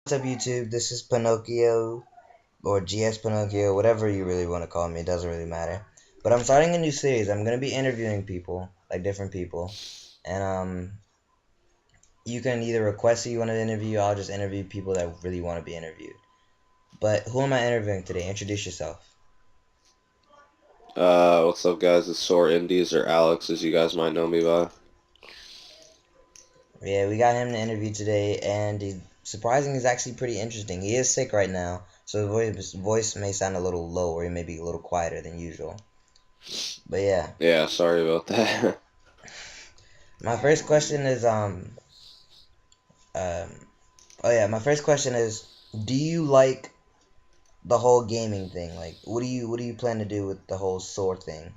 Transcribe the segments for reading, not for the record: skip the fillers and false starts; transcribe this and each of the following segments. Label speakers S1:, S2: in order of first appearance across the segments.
S1: What's up, YouTube? This is Pinocchio, or GS Pinocchio, whatever you really want to call me. It doesn't really matter. But I'm starting a new series. I'm gonna be interviewing people, like different people, and you can either request who you want to interview. I'll just interview people that really want to be interviewed. But who am I interviewing today? Introduce yourself.
S2: What's up, guys? It's SoaR Indys, or Alex, as you guys might know me by.
S1: Yeah, we got him to interview today, and surprising, he's actually pretty interesting. He is sick right now, so his voice may sound a little low, or he may be a little quieter than usual. But yeah,
S2: Yeah, sorry about that.
S1: my first question is Um, oh yeah, my first question is, do you like the whole gaming thing? Like, what do you plan to do with the whole SoaR thing?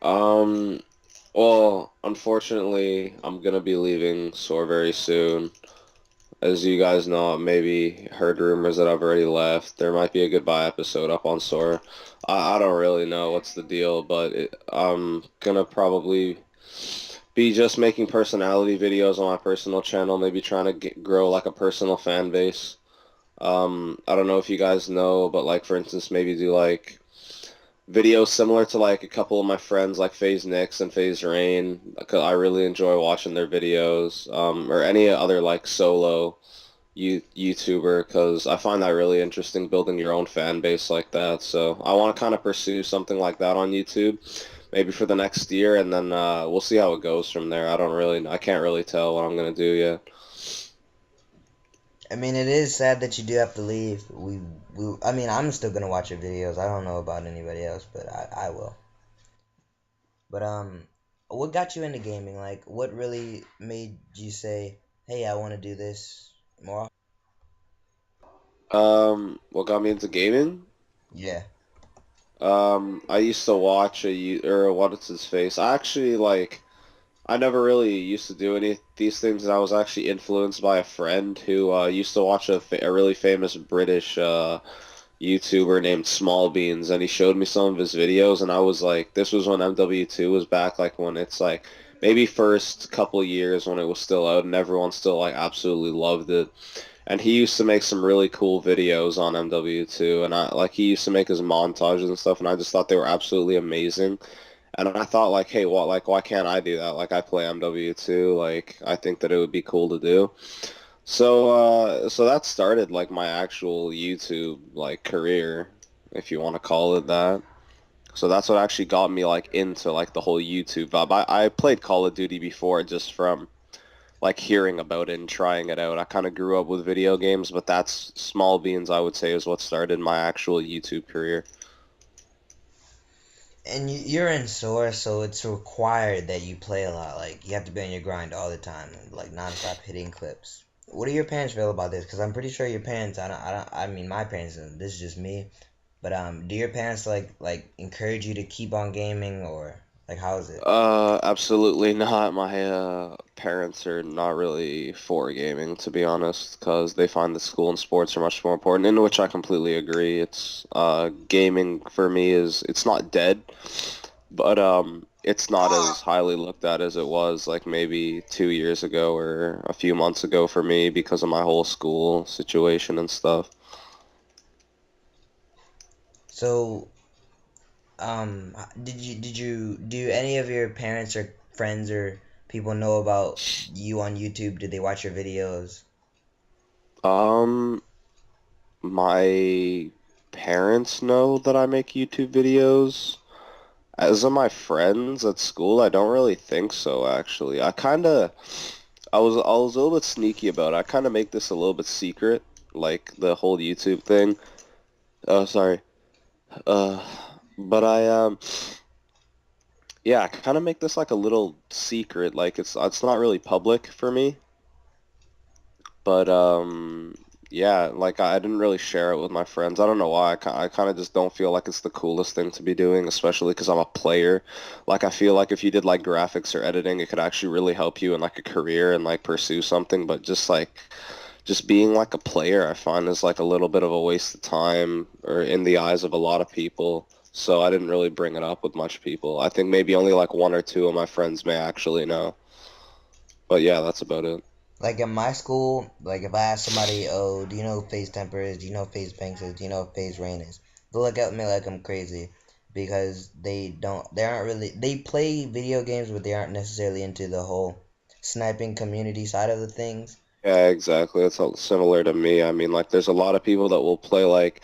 S2: Um, well, unfortunately, I'm gonna be leaving SoaR very soon. As you guys know, maybe heard rumors that I've already left. There might be a goodbye episode up on SoaR. I don't really know what's the deal, but I'm gonna probably be just making personality videos on my personal channel, maybe trying to grow like a personal fan base. I don't know if you guys know, but like for instance, maybe do like videos similar to like a couple of my friends like FaZe Nix and FaZe Rain, because I really enjoy watching their videos, or any other like solo YouTuber, because I find that really interesting building your own fan base like that. So I want to kind of pursue something like that on YouTube, maybe for the next year, and then we'll see how it goes from there. I can't really tell what I'm gonna do yet.
S1: I mean, it is sad that you do have to leave. I mean, I'm still gonna watch your videos. I don't know about anybody else, but I will. But what got you into gaming? Like, what really made you say, "Hey, I want to do this more"?
S2: What got me into gaming?
S1: Yeah.
S2: I used to watch or what's his face. I never really used to do any of these things, and I was actually influenced by a friend who used to watch a really famous British YouTuber named Small Beans, and he showed me some of his videos, and I was like, this was when MW2 was back, like when it's like maybe first couple years when it was still out, and everyone still like absolutely loved it. And he used to make some really cool videos on MW2, and he used to make his montages and stuff, and I just thought they were absolutely amazing. And I thought like, hey, why can't I do that? Like I play MW2, like I think that it would be cool to do. So that started like my actual YouTube like career, if you want to call it that. So that's what actually got me like into like the whole YouTube vibe. I played Call of Duty before just from like hearing about it and trying it out. I kind of grew up with video games, but that's Small Beans, I would say, is what started my actual YouTube career.
S1: And you're in SoaR, so it's required that you play a lot. Like, you have to be on your grind all the time, like nonstop hitting clips. What do your parents feel about this? Because I'm pretty sure your parents. I mean, my parents. This is just me. But do your parents like encourage you to keep on gaming, or like how is it?
S2: Absolutely not. My parents are not really for gaming, to be honest, because they find that school and sports are much more important, in which I completely agree. It's gaming for me is it's not dead, but it's not as highly looked at as it was like maybe 2 years ago or a few months ago for me because of my whole school situation and stuff.
S1: So did you do any of your parents or friends or people know about you on YouTube? Did they watch your videos?
S2: Um, my parents know that I make YouTube videos. As of my friends at school, I don't really think so, actually. I was a little bit sneaky about it. I kind of make this a little bit secret, like the whole YouTube thing. Oh, sorry. Uh, but yeah, I kind of make this like a little secret. Like it's not really public for me. But yeah, like I didn't really share it with my friends. I don't know why. I kind of just don't feel like it's the coolest thing to be doing, especially because I'm a player. Like I feel like if you did like graphics or editing, it could actually really help you in like a career and like pursue something. But just being like a player, I find is like a little bit of a waste of time or in the eyes of a lot of people. So I didn't really bring it up with much people. I think maybe only like one or two of my friends may actually know. But yeah, that's about it.
S1: Like in my school, like if I ask somebody, "Oh, do you know who FaZe Temper is? Do you know who FaZe Banks is? Do you know who FaZe Rain is?" They'll look at me like I'm crazy because they aren't really, they play video games, but they aren't necessarily into the whole sniping community side of the things.
S2: Yeah, exactly. It's similar to me. I mean, like, there's a lot of people that will play like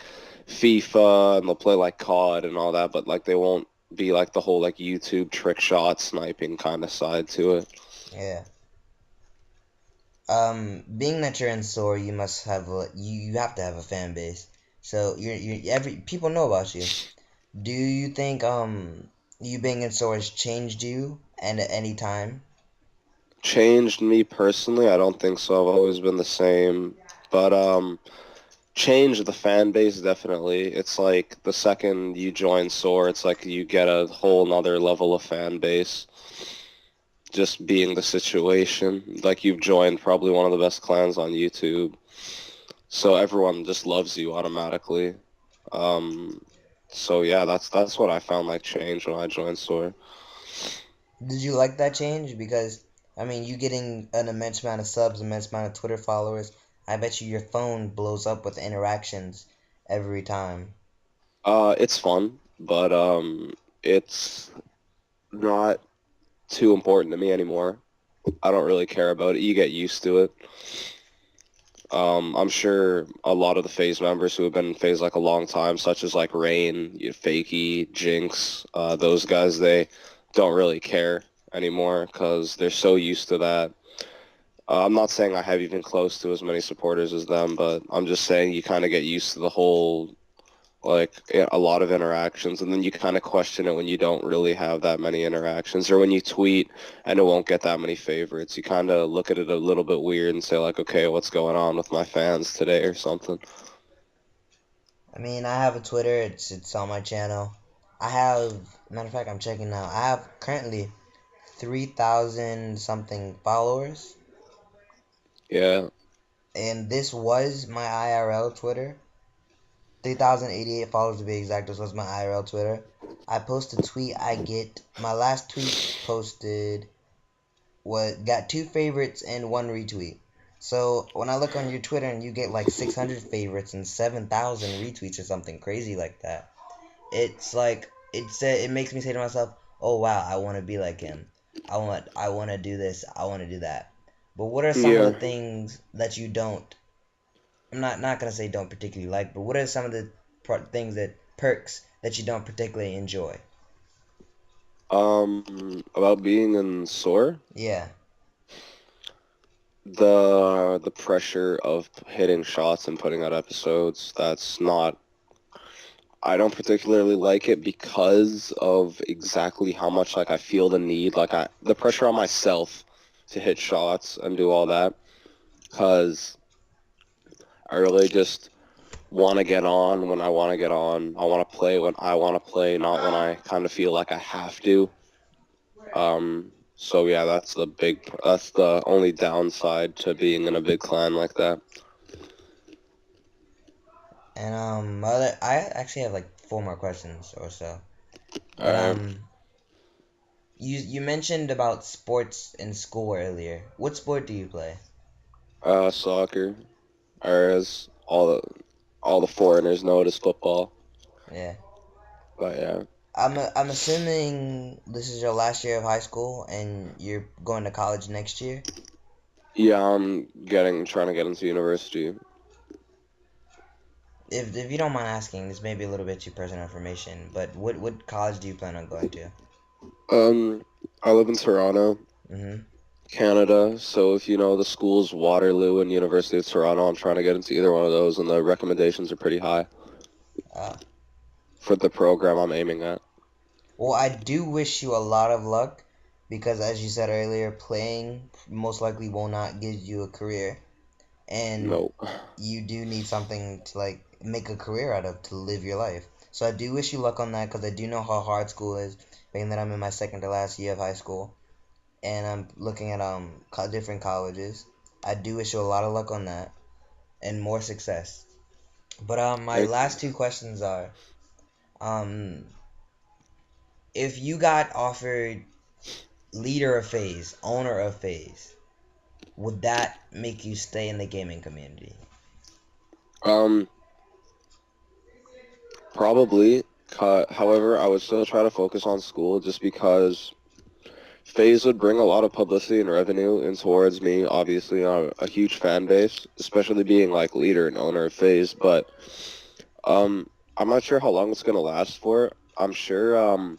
S2: FIFA and they'll play like COD and all that, but like they won't be like the whole like YouTube trick shot sniping kind of side to it.
S1: Yeah. Being that you're in SoaR, you must have you have to have a fan base. So you every people know about you. Do you think you being in SoaR has changed you and at any time?
S2: Changed me personally? I don't think so. I've always been the same. But changed the fan base definitely. It's like the second you join SoaR, it's like you get a whole nother level of fan base. Just being the situation. Like you've joined probably one of the best clans on YouTube. So everyone just loves you automatically. Um, so yeah, that's what I found like changed when I joined SoaR.
S1: Did you like that change? Because I mean, you getting an immense amount of subs, immense amount of Twitter followers. I bet you your phone blows up with interactions every time.
S2: It's fun, but it's not too important to me anymore. I don't really care about it. You get used to it. I'm sure a lot of the FaZe members who have been in FaZe like a long time, such as like Rain, Fakey, Jinx, those guys, they don't really care anymore because they're so used to that. I'm not saying I have even close to as many supporters as them, but I'm just saying you kind of get used to the whole, like, yeah, a lot of interactions, and then you kind of question it when you don't really have that many interactions, or when you tweet and it won't get that many favorites. You kind of look at it a little bit weird and say, like, okay, what's going on with my fans today or something.
S1: I mean, I have a Twitter. It's on my channel. I have, matter of fact, I'm checking now. I have currently 3,000 something followers,
S2: Yeah.
S1: and this was my IRL Twitter. 3,088 followers to be exact. This was my IRL Twitter. I post a tweet. I get my last tweet posted was got two favorites and one retweet. So when I look on your Twitter and you get like 600 favorites and 7,000 retweets or something crazy like that, it's like it makes me say to myself, "Oh wow, I want to be like him. I want to do this. I want to do that." But what are some of the
S2: Yeah.
S1: things that you don't? I'm not gonna say don't particularly like, but what are some of the things that perks that you don't particularly enjoy?
S2: About being in SOAR,
S1: Yeah.
S2: the pressure of hitting shots and putting out episodes, that's not I don't particularly like it because of exactly how much like I feel the need, like the pressure on myself to hit shots and do all that, because I really just want to get on when I want to get on. I want to play when I want to play, not when I kind of feel like I have to. So yeah, that's the only downside to being in a big clan like that.
S1: And I actually have like four more questions or so. But
S2: Alright,
S1: you mentioned about sports in school earlier. What sport do you play?
S2: soccer, or as all the foreigners know it as football.
S1: Yeah.
S2: But yeah.
S1: I'm assuming this is your last year of high school and you're going to college next year.
S2: Yeah, I'm trying to get into university.
S1: If you don't mind asking, this may be a little bit too personal information, but what college do you plan on going to?
S2: Um, I live in Toronto,
S1: Mm-hmm.
S2: Canada, so if you know the schools Waterloo and University of Toronto, I'm trying to get into either one of those, and the recommendations are pretty high
S1: Uh,
S2: for the program I'm aiming at.
S1: well, I do wish you a lot of luck because, as you said earlier, playing most likely will not give you a career, and
S2: No.
S1: you do need something to like make a career out of to live your life. So I do wish you luck on that because I do know how hard school is, being that I'm in my second to last year of high school and I'm looking at different colleges. I do wish you a lot of luck on that and more success. But my
S2: Thank you.
S1: last two questions are um if you got offered leader of phase, owner of phase, would that make you stay in the gaming community?
S2: Um, Probably. However, I would still try to focus on school just because FaZe would bring a lot of publicity and revenue in towards me, obviously on a huge fan base, especially being like leader and owner of FaZe, but I'm not sure how long it's gonna last for. I'm sure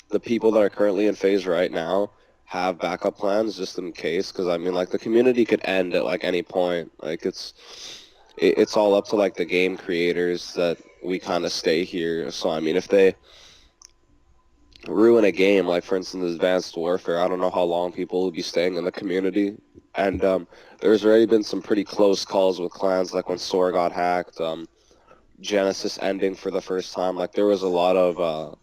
S2: the people that are currently in FaZe right now have backup plans just in case, because I mean like the community could end at like any point. Like it's all up to like the game creators that we kind of stay here. So I mean if they ruin a game, like for instance Advanced Warfare, I don't know how long people will be staying in the community. And there's already been some pretty close calls with clans, like when SoaR got hacked, Genesis ending for the first time. Like there was a lot of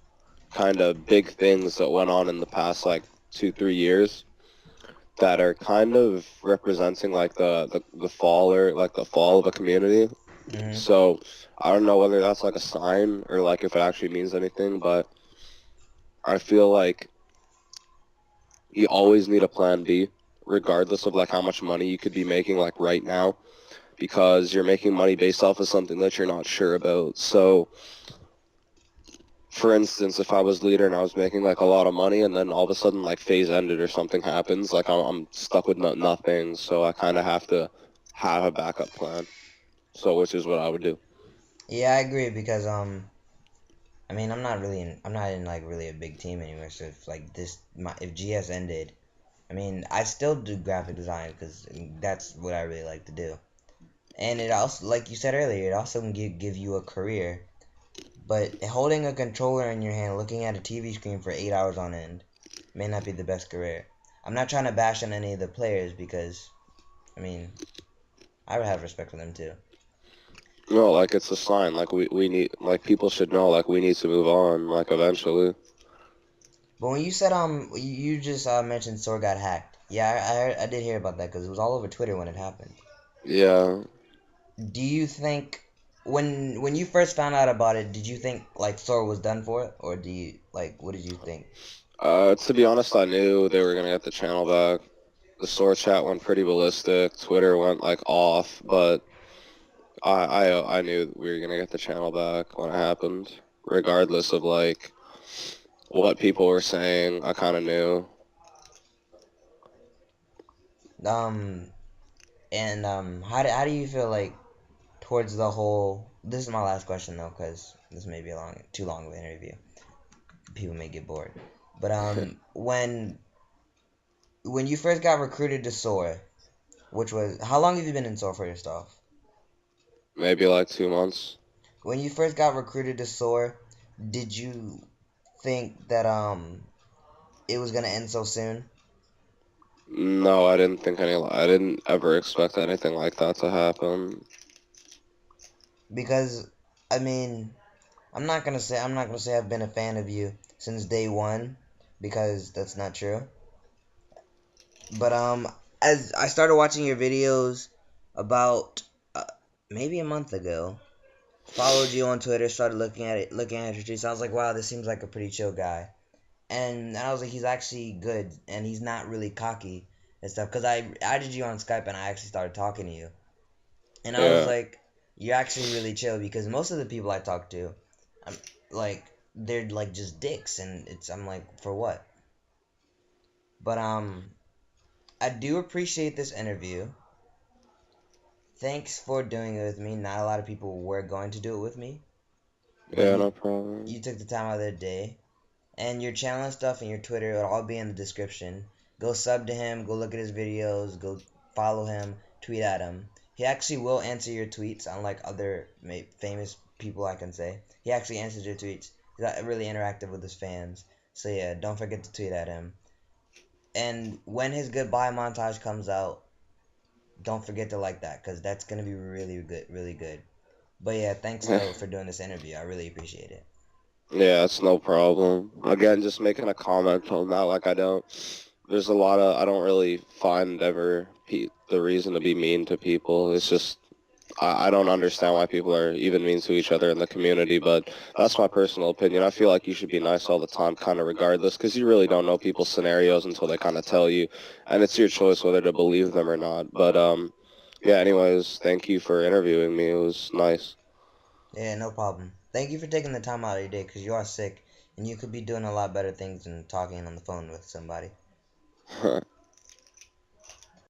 S2: kind of big things that went on in the past like 2-3 years that are kind of representing like the fall or like the fall of a community.
S1: Hmm.
S2: So I don't know whether that's like a sign or like if it actually means anything, but I feel like you always need a plan B, regardless of like how much money you could be making like right now, because you're making money based off of something that you're not sure about. So, for instance, if I was leader and I was making like a lot of money, and then all of a sudden like phase ended or something happens, like I'm stuck with nothing. So I kind of have to have a backup plan. So, which is what I would do.
S1: Yeah, I agree because I mean, I'm not in like really a big team anymore. So if like if GS ended, I mean, I still do graphic design because that's what I really like to do. And it also, like you said earlier, it also can give you a career. But holding a controller in your hand, looking at a TV screen for 8 hours on end, may not be the best career. I'm not trying to bash on any of the players because, I mean, I would have respect for them too.
S2: No, like it's a sign. Like we need like people should know. Like we need to move on. Like eventually.
S1: But when you said you just mentioned SoaR got hacked. Yeah, I did hear about that because it was all over Twitter when it happened.
S2: Yeah.
S1: Do you think when you first found out about it, did you think like SoaR was done for it, or do you like what did you think?
S2: To be honest, I knew they were gonna get the channel back. The SoaR chat went pretty ballistic. Twitter went like off, but I knew we were gonna get the channel back when it happened, regardless of like what people were saying. I kind of knew.
S1: Um and how do you feel like towards the whole? This is my last question though, because this may be a too long of an interview. People may get bored. But when you first got recruited to SoaR, which was how long have you been in SoaR for yourself?
S2: Maybe like 2 months.
S1: When you first got recruited to SoaR, did you think that it was gonna end so soon?
S2: No, I didn't think any. I didn't ever expect anything like that to happen.
S1: Because I mean, I'm not gonna say I've been a fan of you since day one, because that's not true. But as I started watching your videos about uh, maybe a month ago, followed you on Twitter, started looking at your tweets. I was like, wow, this seems like a pretty chill guy. And I was like, he's actually good, and he's not really cocky and stuff. Cause I added you on Skype, and I actually started talking to you, and I was
S2: Yeah.
S1: like, you're actually really chill. Because most of the people I talk to, I'm like, they're like just dicks, and I'm like, for what? But I do appreciate this interview. Thanks for doing it with me. Not a lot of people were going to do it with me, but
S2: Yeah, no problem.
S1: you took the time out of their day. And your channel and stuff and your Twitter will all be in the description. Go sub to him. Go look at his videos. Go follow him. Tweet at him. He actually will answer your tweets, unlike other famous people I can say. He actually answers your tweets. He's really interactive with his fans. So yeah, don't forget to tweet at him. And when his goodbye montage comes out, don't forget to like that, because that's gonna be really good, really good. But yeah, thanks though for doing this interview. I really appreciate it.
S2: Yeah, it's no problem. Again, just making a comment on that. Like I don't. There's a lot of. I don't really find ever the reason to be mean to people. It's just I don't understand why people are even mean to each other in the community, but that's my personal opinion. I feel like you should be nice all the time, kind of regardless, because you really don't know people's scenarios until they kind of tell you, and it's your choice whether to believe them or not. But yeah. Anyways, thank you for interviewing me. It was nice.
S1: Yeah, no problem. Thank you for taking the time out of your day because you are sick and you could be doing a lot better things than talking on the phone with somebody.